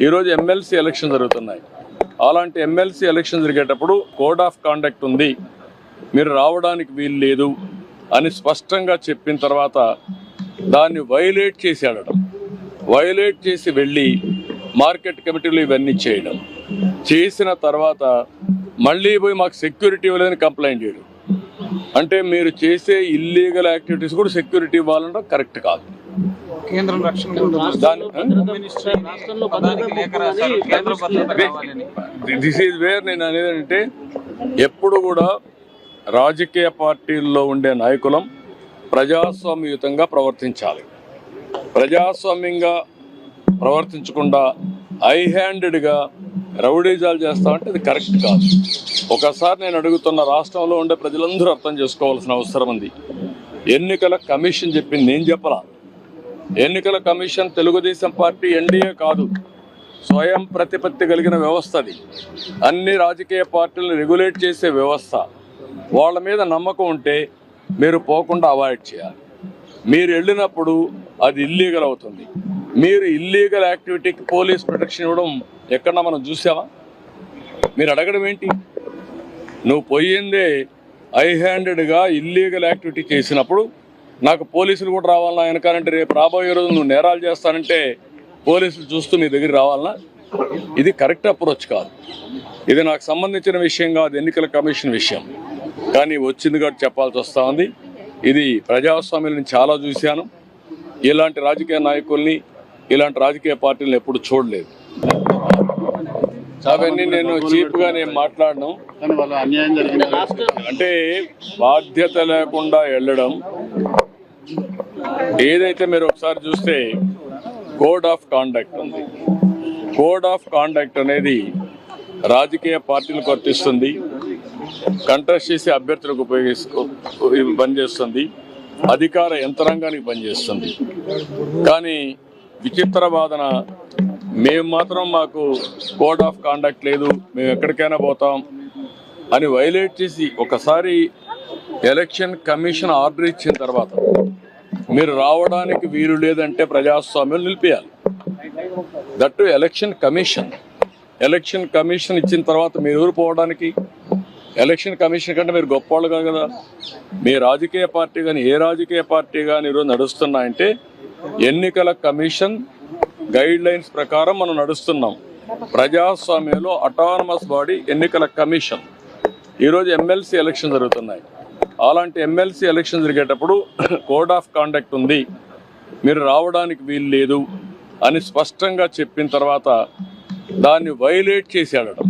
ఈరోజు MLC election జరుగుతున్నాయి. అలాంటి ఎమ్మెల్సీ ఎలక్షన్ జరిగేటప్పుడు కోడ్ ఆఫ్ కాండక్ట్ ఉంది, మీరు రావడానికి వీలు లేదు అని స్పష్టంగా చెప్పిన తర్వాత దాన్ని వైలేట్ చేసి ఆడడం, వైలేట్ చేసి వెళ్ళి మార్కెట్ కమిటీలు ఇవన్నీ చేయడం, చేసిన తర్వాత మళ్ళీ పోయి మాకు సెక్యూరిటీ ఇవ్వలేదని కంప్లైంట్ చేయడం. అంటే మీరు చేసే ఇల్లీగల్ యాక్టివిటీస్ కూడా సెక్యూరిటీ ఇవ్వాలంటే కరెక్ట్ కాదు. దిస్ ఈజ్ వేర్ నేను అనేది అంటే ఎప్పుడు కూడా రాజకీయ పార్టీల్లో ఉండే నాయకులం ప్రజాస్వామ్యయుతంగా ప్రవర్తించాలి. ప్రజాస్వామ్యంగా ప్రవర్తించకుండా హై హ్యాండెడ్గా రౌడీజాలు చేస్తామంటే అది కరెక్ట్ కాదు. ఒకసారి నేను అడుగుతున్న, రాష్ట్రంలో ఉండే ప్రజలందరూ అర్థం చేసుకోవాల్సిన అవసరం ఉంది. ఎన్నికల కమిషన్ చెప్పింది, నేను చెప్పలా. ఎన్నికల కమిషన్ తెలుగుదేశం పార్టీ ఎన్డీఏ కాదు, స్వయం ప్రతిపత్తి కలిగిన వ్యవస్థ. అది అన్ని రాజకీయ పార్టీలను రెగ్యులేట్ చేసే వ్యవస్థ. వాళ్ళ మీద నమ్మకం ఉంటే మీరు పోకుండా అవాయిడ్ చేయాలి. మీరు వెళ్ళినప్పుడు అది ఇల్లీగల్ అవుతుంది. మీరు ఇల్లీగల్ యాక్టివిటీకి పోలీస్ ప్రొటెక్షన్ ఇవ్వడం ఎక్కడన్నా మనం చూసామా? మీరు అడగడం ఏంటి? నువ్వు పోయిందే హై హ్యాండెడ్గా ఇల్లీగల్ యాక్టివిటీ చేసినప్పుడు నాకు పోలీసులు కూడా రావాలన్నా వెనకాలంటే రేపు రాబోయే రోజు నువ్వు నేరాలు చేస్తానంటే పోలీసులు చూస్తూ మీ దగ్గర రావాలన్నా? ఇది కరెక్ట్ అప్రోచ్ కాదు. ఇది నాకు సంబంధించిన విషయం కాదు, ఎన్నికల కమిషన్ విషయం. కానీ వచ్చింది కాబట్టి చెప్పాల్సి వస్తూ ఉంది. ఇది ప్రజాస్వామ్యాన్ని చాలా చూశాను. ఇలాంటి రాజకీయ నాయకుల్ని, ఇలాంటి రాజకీయ పార్టీలను ఎప్పుడు చూడలేదు. అవన్నీ నేను చీప్గా నేను మాట్లాడను. అంటే బాధ్యత లేకుండా వెళ్ళడం, ఏదైతే మీరు ఒకసారి చూస్తే కోడ్ ఆఫ్ కాండక్ట్ ఉంది. కోడ్ ఆఫ్ కాండక్ట్ అనేది రాజకీయ పార్టీలకు వర్తిస్తుంది, కంటెస్ట్ చేసే అభ్యర్థులకు పనిచేస్తుంది, అధికార యంత్రాంగానికి పనిచేస్తుంది. కానీ విచిత్ర వాదన, మేము మాత్రం మాకు కోడ్ ఆఫ్ కాండక్ట్ లేదు, మేము ఎక్కడికైనా పోతాం అని వైలేట్ చేసి ఒకసారి ఎలక్షన్ కమిషన్ ఆర్డర్ ఇచ్చిన తర్వాత మీరు రావడానికి వీలు లేదంటే ప్రజాస్వామ్యం నిలిపేయాలి. That election commission. Election commission ఇచ్చిన తర్వాత మీరు ఎవరు పోవడానికి? ఎలక్షన్ కమిషన్ కంటే మీరు గొప్పవాళ్ళు కాదు కదా. మీ రాజకీయ పార్టీ కానీ ఏ రాజకీయ పార్టీ కానీ ఈరోజు నడుస్తున్నాయంటే ఎన్నికల కమిషన్ గైడ్ లైన్స్ ప్రకారం మనం నడుస్తున్నాం. ప్రజాస్వామ్యంలో అటానమస్ బాడీ ఎన్నికల కమిషన్. ఈరోజు ఎమ్మెల్సీ ఎలక్షన్ జరుగుతున్నాయి. అలాంటి ఎమ్మెల్సీ ఎలక్షన్ జరిగేటప్పుడు కోడ్ ఆఫ్ కాండక్ట్ ఉంది, మీరు రావడానికి వీలు లేదు అని స్పష్టంగా చెప్పిన తర్వాత దాన్ని వైలేట్ చేసి ఆడడం.